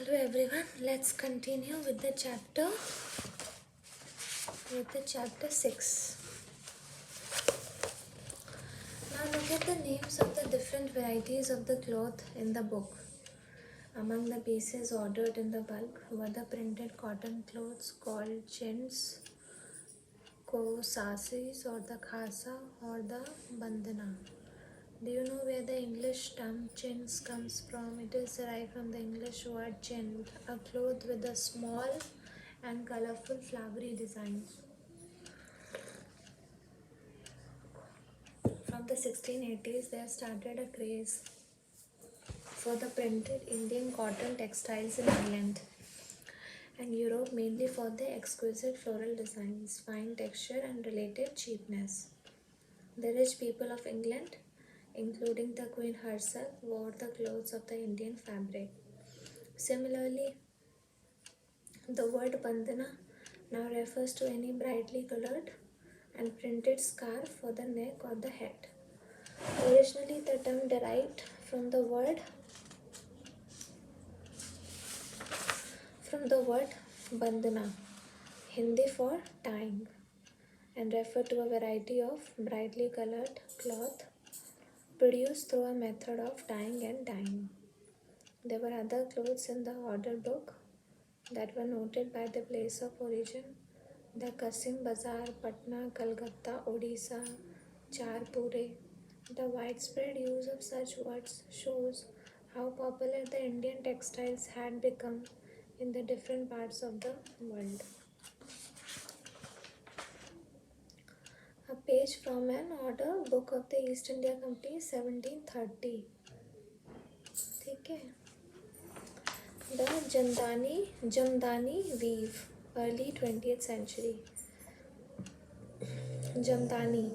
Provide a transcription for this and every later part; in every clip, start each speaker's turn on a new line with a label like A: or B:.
A: Hello everyone, let's continue with the chapter 6. Now look at the names of the different varieties of the cloth in the book. Among the pieces ordered in the bulk were the printed cotton clothes called chins, kosasis or the khasa or the bandana. Do you know where the English term chins comes from? It is derived from the English word chin, a cloth with a small and colorful flowery design. From the 1680s, there started a craze for the printed Indian cotton textiles in England and Europe, mainly for their exquisite floral designs, fine texture, and relative cheapness. The rich people of England, including the Queen herself, wore the clothes of the Indian fabric. Similarly, the word bandana now refers to any brightly colored and printed scarf for the neck or the head. Originally, the term derived from the word bandana, Hindi for tying, and referred to a variety of brightly colored cloth produced through a method of tying and dyeing. There were other clothes in the order book that were noted by the place of origin. The Kasim Bazar, Patna, Calcutta, Odisha, Charpure. The widespread use of such words shows how popular the Indian textiles had become in the different parts of the world. A page from an order book of the East India Company 1730. ठीक है. The Jamdani weave, early 20th century. Jamdani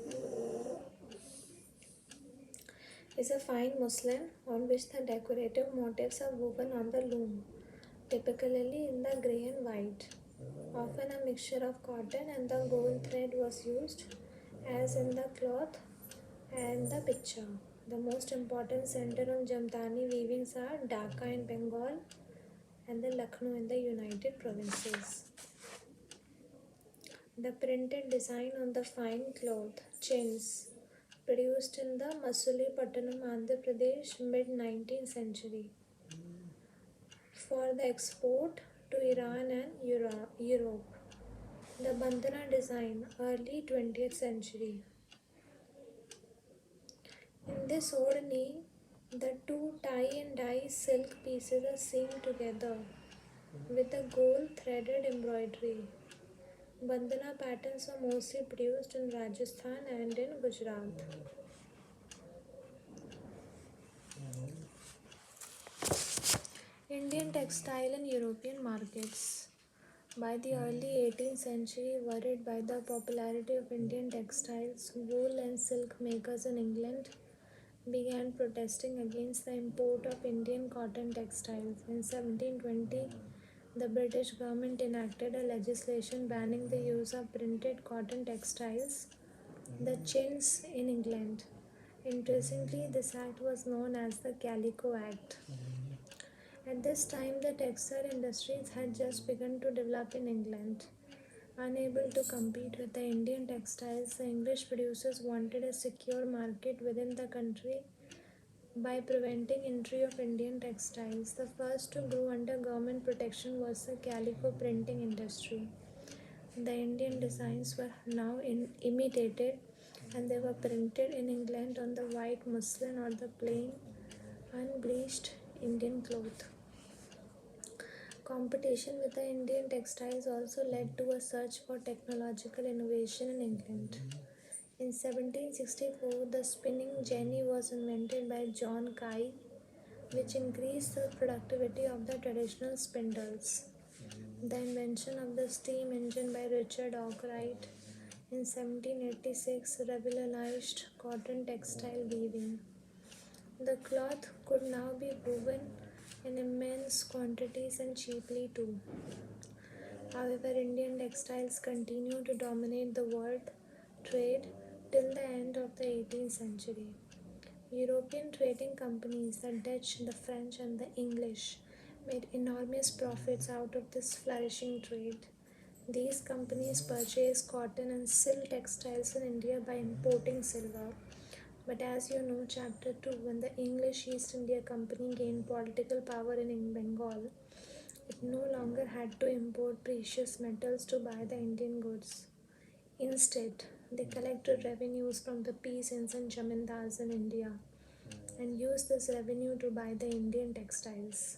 A: is a fine muslin on which the decorative motifs are woven on the loom, typically in the grey and white. Often a mixture of cotton and the gold thread was used, as in the cloth and the picture. The most important center on Jamdani weavings are Dhaka in Bengal and the Lucknow in the United Provinces. The printed design on the fine cloth, chins, produced in the Masulipatanam, Andhra Pradesh, mid-19th century, for the export to Iran and Europe. The bandana design, early 20th century. In this odhni, the two tie and dye silk pieces are sewn together with a gold threaded embroidery. Bandana patterns are mostly produced in Rajasthan and in Gujarat. Indian textile in European markets. By the early 18th century, worried by the popularity of Indian textiles, wool and silk makers in England began protesting against the import of Indian cotton textiles. In 1720, the British government enacted a legislation banning the use of printed cotton textiles, the chins, in England. Interestingly, this act was known as the Calico Act. At this time, the textile industries had just begun to develop in England. Unable to compete with the Indian textiles, the English producers wanted a secure market within the country by preventing entry of Indian textiles. The first to grow under government protection was the calico printing industry. The Indian designs were now imitated and they were printed in England on the white muslin or the plain unbleached Indian cloth. Competition with the Indian textiles also led to a search for technological innovation in England. In 1764, the spinning jenny was invented by John Kye, which increased the productivity of the traditional spindles. The invention of the steam engine by Richard Arkwright in 1786 revolutionized cotton textile weaving. The cloth could now be woven in immense quantities and cheaply too. However, Indian textiles continued to dominate the world trade till the end of the 18th century. European trading companies, the Dutch, the French, and the English, made enormous profits out of this flourishing trade. These companies purchased cotton and silk textiles in India by importing silver. But as you know, Chapter 2, when the English East India Company gained political power in Bengal, it no longer had to import precious metals to buy the Indian goods. Instead, they collected revenues from the peasants and zamindars in India and used this revenue to buy the Indian textiles.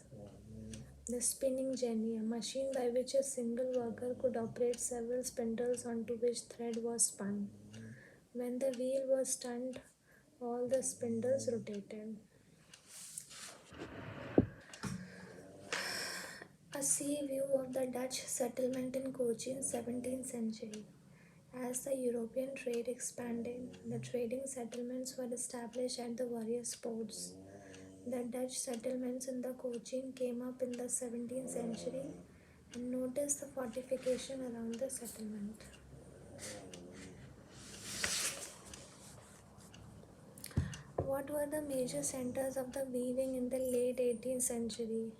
A: The spinning jenny, a machine by which a single worker could operate several spindles onto which thread was spun. When the wheel was turned, all the spindles rotated. A sea view of the Dutch settlement in Kochi in 17th century. As the European trade expanded, the trading settlements were established at the various ports. The Dutch settlements in the Cochin came up in the 17th century, and notice the fortification around the settlement. What were the major centers of the weaving in the late 18th century?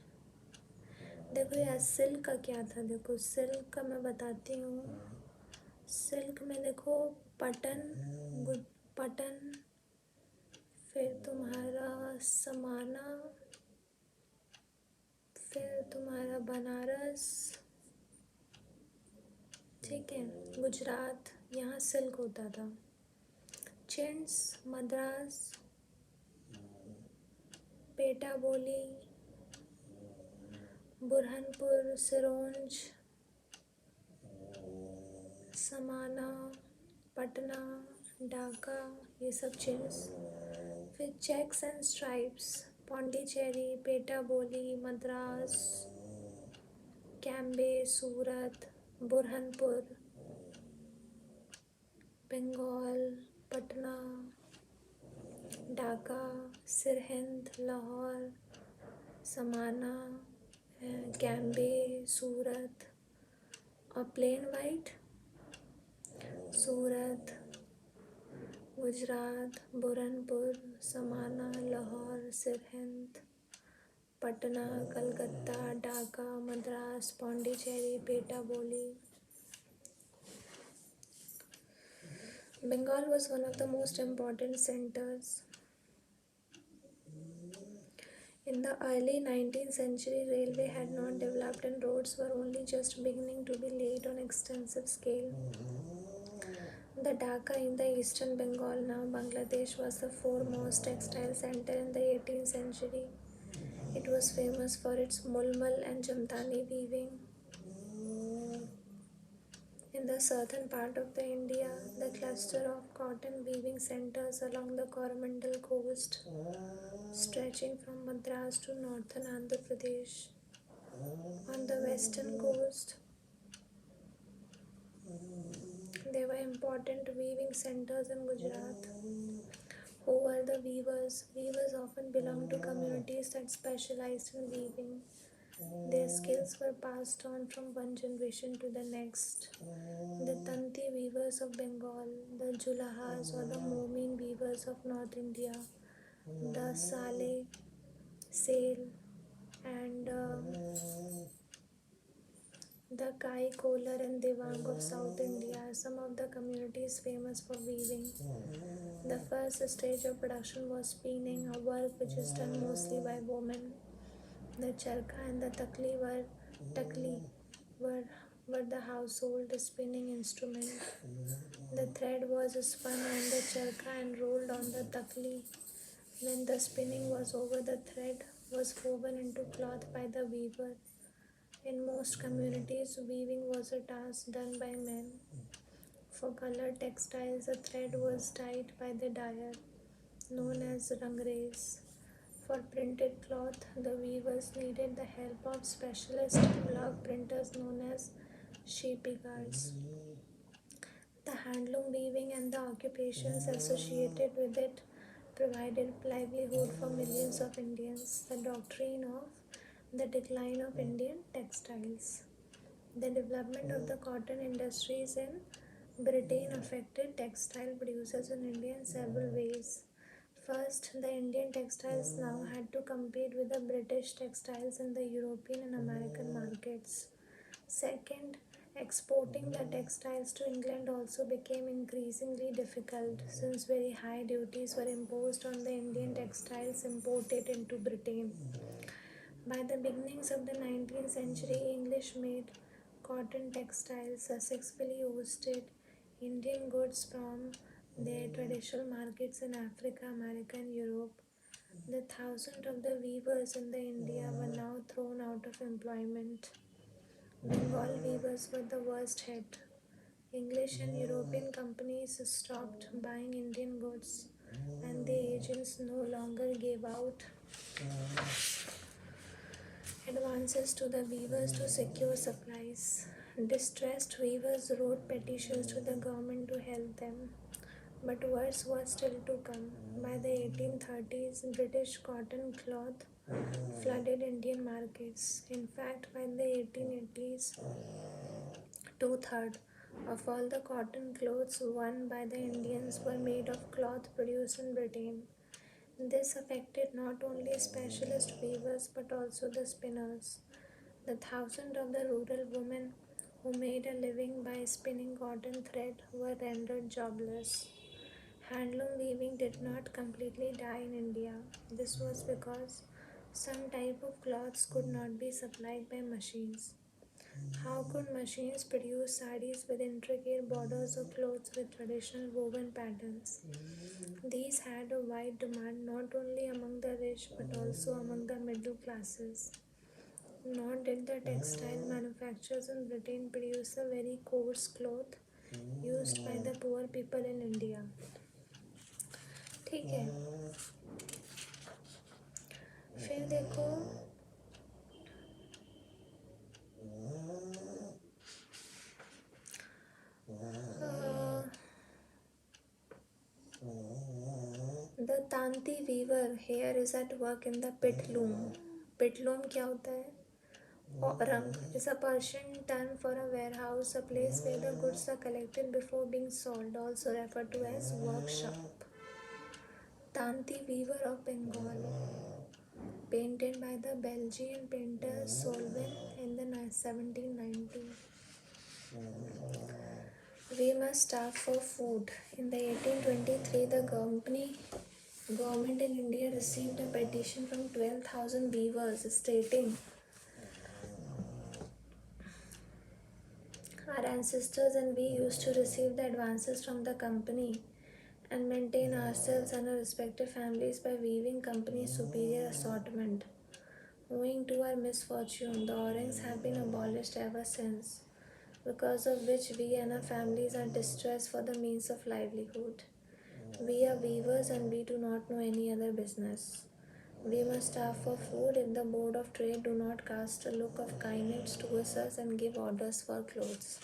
A: देखो यार silk का क्या था, देखो silk का मैं बताती हूँ. सिल्क में देखो पटन, फिर तुम्हारा समाना, फिर तुम्हारा बनारस, ठीक है, गुजरात, यहाँ सिल्क होता था. चिंट्स, मद्रास, पेटा बोली, बुरहानपुर, सिरोंज, समाना, पटना, ढाका, ये सब चिन्स. फिर checks and stripes, Pondicherry, Petapoli, Madras, Cambay, Surat, Burhanpur, Bengal, Patna, Dhaka, Sirhind, Lahore, Samana, Cambay, Surat. और plain white, Surat, Gujarat, Burhanpur, Samana, Lahore, Sirhind, Patna, Calcutta, Dhaka, Madras, Pondicherry, Petapoli. Bengal was one of the most important centers. In the early 19th century, railway had not developed and roads were only just beginning to be laid on extensive scale. The Dhaka in the eastern Bengal, now Bangladesh, was the foremost textile center in the 18th century. It was famous for its mulmul and jamdani weaving. In the southern part of the India, the cluster of cotton weaving centers along the Coromandel coast, stretching from Madras to northern Andhra Pradesh. On the western coast, there were important weaving centers in Gujarat. Who were the weavers? Weavers often belonged to communities that specialized in weaving. Their skills were passed on from one generation to the next. The Tanti weavers of Bengal, the Julahas or the Momin weavers of North India, the Sale, Sale, and the Kai, Kolar and Devang of South India are some of the communities famous for weaving. The first stage of production was spinning, a work which is done mostly by women. The charkha and the takli were the household spinning instrument. The thread was spun on the charkha and rolled on the takli. When the spinning was over, the thread was woven into cloth by the weaver. In most communities, weaving was a task done by men. For colored textiles, the thread was dyed by the dyer, known as rangres. For printed cloth, the weavers needed the help of specialist block printers known as sheepyards. The handloom weaving and the occupations associated with it provided livelihood for millions of Indians. The doctrine of the decline of Indian textiles. The development of the cotton industries in Britain affected textile producers in India in several ways. First, the Indian textiles now had to compete with the British textiles in the European and American markets. Second, exporting the textiles to England also became increasingly difficult since very high duties were imposed on the Indian textiles imported into Britain. By the beginnings of the 19th century, English made cotton textiles successfully ousted Indian goods from their traditional markets in Africa, America, and Europe. The thousands of the weavers in the India were now thrown out of employment. Bengal weavers were the worst hit. English and European companies stopped buying Indian goods, and the agents no longer gave out advances to the weavers to secure supplies. Distressed weavers wrote petitions to the government to help them, but worse was still to come. By the 1830s, British cotton cloth flooded Indian markets. In fact, by the 1880s, two-thirds of all the cotton clothes worn by the Indians were made of cloth produced in Britain. This affected not only specialist weavers but also the spinners. The thousands of the rural women who made a living by spinning cotton thread were rendered jobless. Handloom weaving did not completely die in India. This was because some type of cloths could not be supplied by machines. How could machines produce sarees with intricate borders or clothes with traditional woven patterns? These had a wide demand not only among the rich but also among the middle classes. Nor did the textile manufacturers in Britain produce a very coarse cloth used by the poor people in India. ठीक है, फिर देखो the Tanti weaver here is at work in the pit loom. Pit loom क्या होता है? Orang is a Persian term for a warehouse, a place where the goods are collected before being sold, also referred to as workshop. Tanti weaver of Bengal, painted by the Belgian painter Solvin in the 1790s. We must starve for food. In the 1823, the government in India received a petition from 12,000 weavers stating, our ancestors and we used to receive the advances from the company and maintain ourselves and our respective families by weaving company's superior assortment. Owing to our misfortune, the O-rings have been abolished ever since, because of which we and our families are distressed for the means of livelihood. We are weavers and we do not know any other business. We must starve for food if the Board of Trade do not cast a look of kindness towards us and give orders for clothes.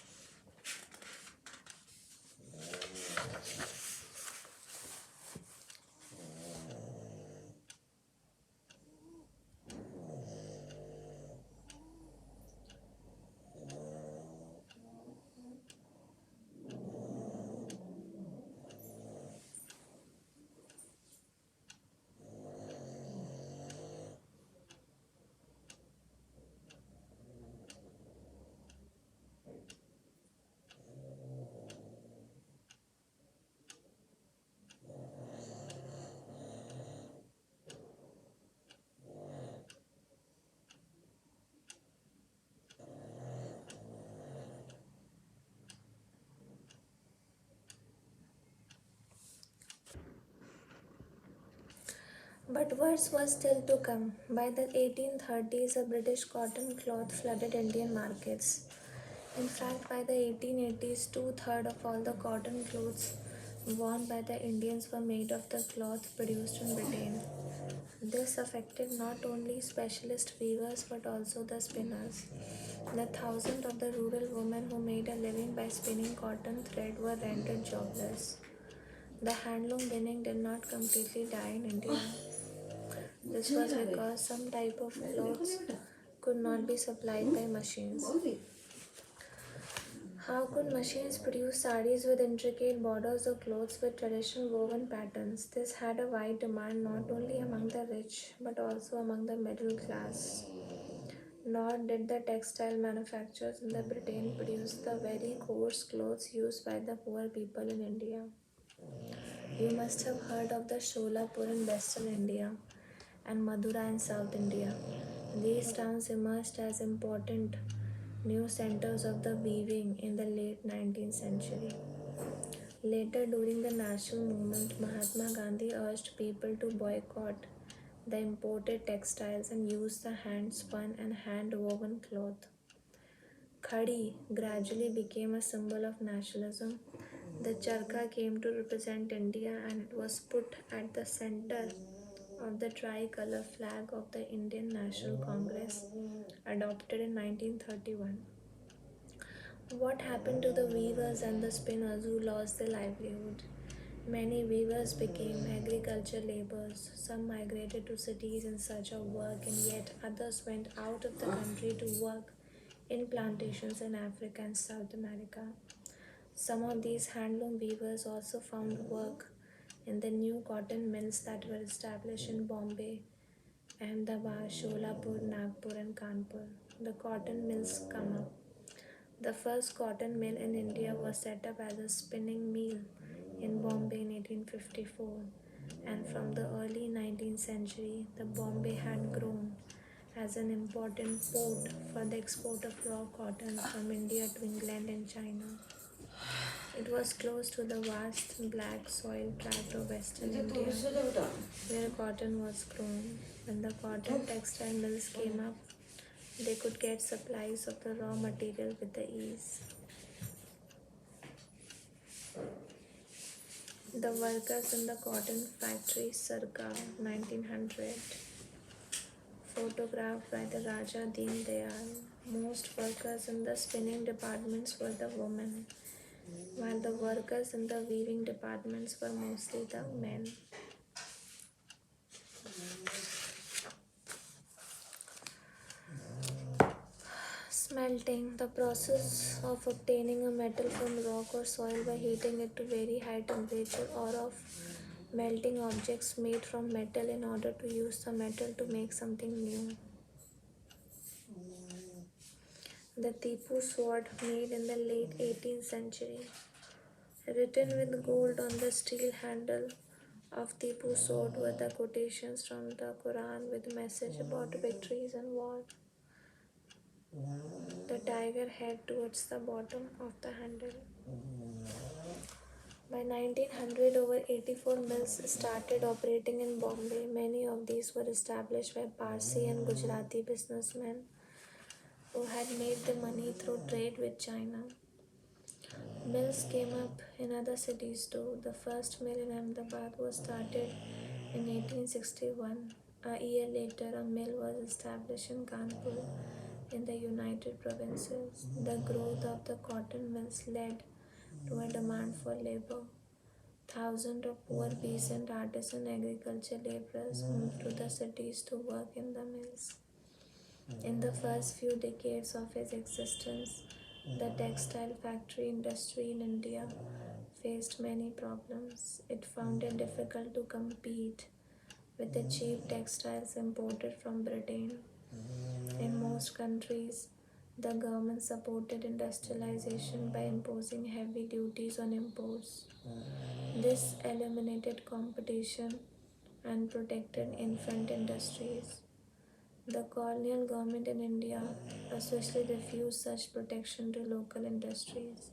A: But worse was still to come. By the 1830s, a British cotton cloth flooded Indian markets. In fact, by the 1880s, two-thirds of all the cotton clothes worn by the Indians were made of the cloth produced in Britain. This affected not only specialist weavers but also the spinners. The thousands of the rural women who made a living by spinning cotton thread were rendered jobless. The handloom winning did not completely die in India. This was because some type of clothes could not be supplied by machines. How could machines produce saris with intricate borders or clothes with traditional woven patterns? This had a wide demand not only among the rich but also among the middle class. Nor did the textile manufacturers in the Britain produce the very coarse clothes used by the poor people in India. You must have heard of the Sholapur in western India and Madura in South India. These towns emerged as important new centers of the weaving in the late 19th century. Later, during the national movement, Mahatma Gandhi urged people to boycott the imported textiles and use the hand spun and hand woven cloth. Khadi gradually became a symbol of nationalism. The charkha came to represent India and it was put at the center of the tricolor flag of the Indian National Congress, adopted in 1931. What happened to the weavers and the spinners who lost their livelihood? Many weavers became agriculture laborers. Some migrated to cities in search of work, and yet others went out of the country to work in plantations in Africa and South America. Some of these handloom weavers also found work in the new cotton mills that were established in Bombay, Ahmedabad, Sholapur, Nagpur, and Kanpur. The cotton mills come up. The first cotton mill in India was set up as a spinning mill in Bombay in 1854, and from the early 19th century, the Bombay had grown as an important port for the export of raw cotton from India to England and China. It was close to the vast black soil tract of western India where cotton was grown. When the cotton textile mills came up, they could get supplies of the raw material with the ease. The workers in the cotton factory circa 1900, photographed by the Raja Deen Dayal. Most workers in the spinning departments were the women, while the workers in the weaving departments were mostly the men. Smelting, the process of obtaining a metal from rock or soil by heating it to very high temperature, or of melting objects made from metal in order to use the metal to make something new. The Tipu sword, made in the late 18th century, written with gold on the steel handle of Tipu sword were the quotations from the Quran with message about victories and war. The tiger head towards the bottom of the handle. By 1900, over 84 mills started operating in Bombay. Many of these were established by Parsi and Gujarati businessmen who had made the money through trade with China. Mills came up in other cities too. The first mill in Ahmedabad was started in 1861. A year later, a mill was established in Kanpur in the United Provinces. The growth of the cotton mills led to a demand for labor. Thousands of poor peasant artisan agriculture laborers moved to the cities to work in the mills. In the first few decades of its existence, the textile factory industry in India faced many problems. It found it difficult to compete with the cheap textiles imported from Britain. In most countries, the government supported industrialization by imposing heavy duties on imports. This eliminated competition and protected infant industries. The colonial government in India especially refused such protection to local industries.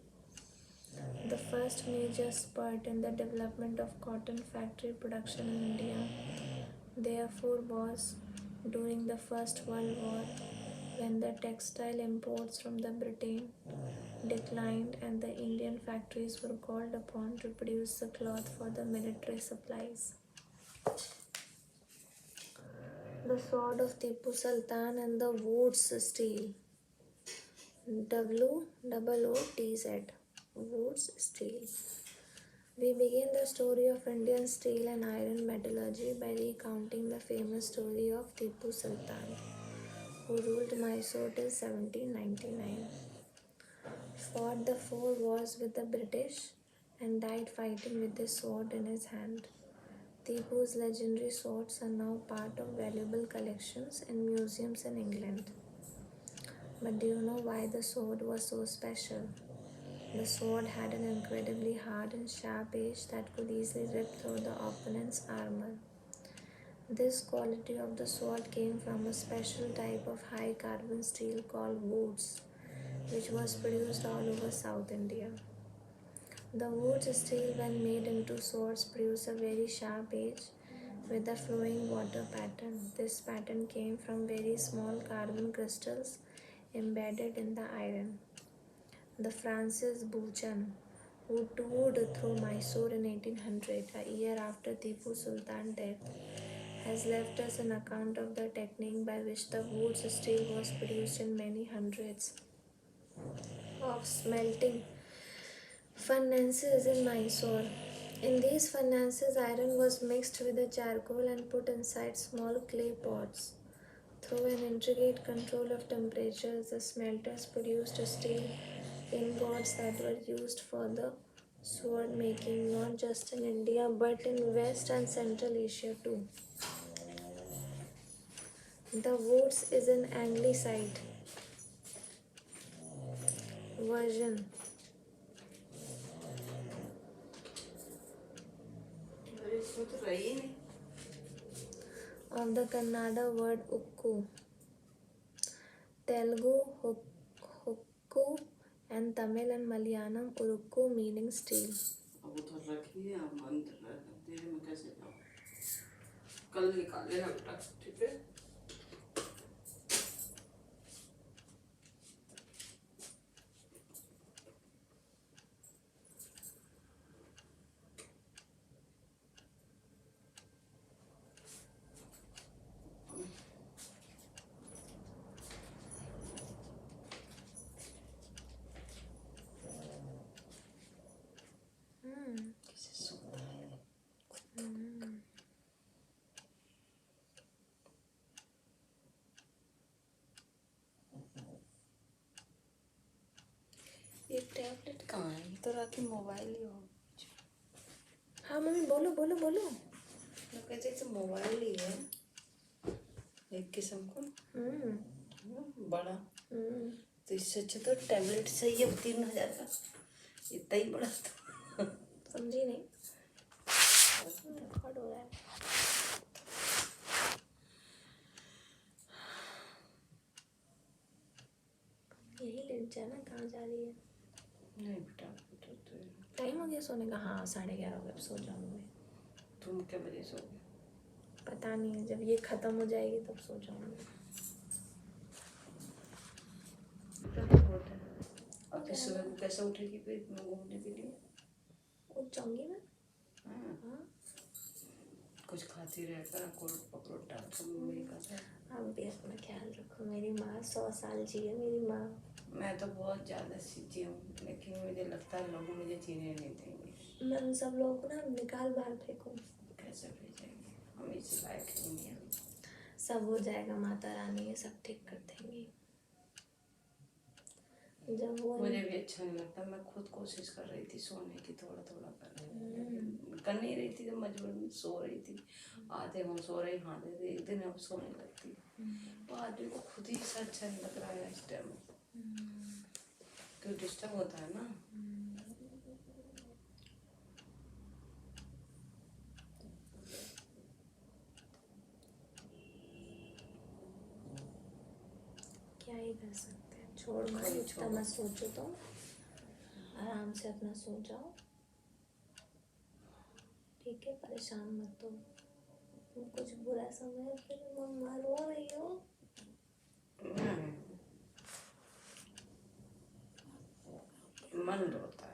A: The first major spurt in the development of cotton factory production in India, therefore, was during the First World War, when the textile imports from the Britain declined and the Indian factories were called upon to produce the cloth for the military supplies. The sword of Tipu Sultan and the Woods steel. WOOTZ. Woods steel. We begin the story of Indian steel and iron metallurgy by recounting the famous story of Tipu Sultan, who ruled Mysore till 1799. fought the 4 wars with the British and died fighting with his sword in his hand. Tipu's legendary swords are now part of valuable collections in museums in England. But do you know why the sword was so special? The sword had an incredibly hard and sharp edge that could easily rip through the opponent's armor. This quality of the sword came from a special type of high carbon steel called woods, which was produced all over South India. The woods steel, when made into swords, produce a very sharp edge with a flowing water pattern. This pattern came from very small carbon crystals embedded in the iron. The Francis Buchan, who toured through Mysore in 1800, a year after Tipu Sultan's death, has left us an account of the technique by which the wood steel was produced in many hundreds of smelting furnaces in Mysore. In these furnaces, iron was mixed with the charcoal and put inside small clay pots. Through an intricate control of temperatures, the smelters produced steel ingots that were used for the sword making not just in India but in West and Central Asia too. The Woods is an anglicized version
B: इसमें तो रही नहीं।
A: of the Kannada word ukku, Telugu hukku, and Tamil and Malayalam urukku, meaning steel.
B: अब वो तो रखी है, अब मंत्र तेरे में कैसे जाओ? कल निकालेगा बेटा, ठीक है? कैसे सोता है? ये टैबलेट कहाँ है? ये तो रात में मोबाइल ही हो।
A: हाँ मम्मी, बोलो बोलो बोलो।
B: मैं कहते तो मोबाइल ही है एक किस्म को, बड़ा। तो इससे अच्छा तो टैबलेट सही है, 3000 का, इतना ही बड़ा था।
A: समझी नहीं, रिकॉर्ड हो रहा है। यही लेट जाना, कहाँ जा रही है?
B: नहीं बेटा,
A: टाइम हो गया सोने का। हाँ 11:30 हो गया, अब सो जाऊंगी।
B: तुम क्या बजे सोगे?
A: पता नहीं, जब ये खत्म हो जाएगी तब सो जाऊंगी।
B: और फिर सुबह को कैसे उठेगी फिर घूमने के लिए?
A: उठ जाऊंगी मैं।
B: हाँ, कुछ खाती रहकर पकड़ोटा मम्मी का था।
A: आप भी अपना ख्याल रखो। मेरी माँ 100 साल जी है, मेरी माँ।
B: मैं तो बहुत ज़्यादा सीखी हूँ, लेकिन मुझे लगता है लोग मुझे जीने नहीं देंगे।
A: मैं उन सब लोगों को ना निकाल बाहर फेंकूँ।
B: कैसे भेजेंगे? हम इसी लायक नहीं हैं।
A: सब हो जाएगा, माता रानी ये सब ठीक कर देंगी। जब वो
B: मुझे भी अच्छा नहीं लगता। मैं खुद कोशिश कर रही थी सोने की, थोड़ा थोड़ा कर नहीं रही थी, तो मजबूर में सो रही थी। आधे हम सो रहे, आधे एक दिन अब सोने लगती। तो आदमी को खुद ही ऐसा अच्छा नहीं लग रहा है इस टाइम, क्यों डिस्टर्ब होता है ना।
A: क्या ही कर सकते हैं, छोड़ मत, इतना मत सोचो। तो आराम से अपना सो जाओ, ठीक है? परेशान मत हो। तुम कुछ बुरा समय फिर मम्मा रो रही हो।
B: मन रोता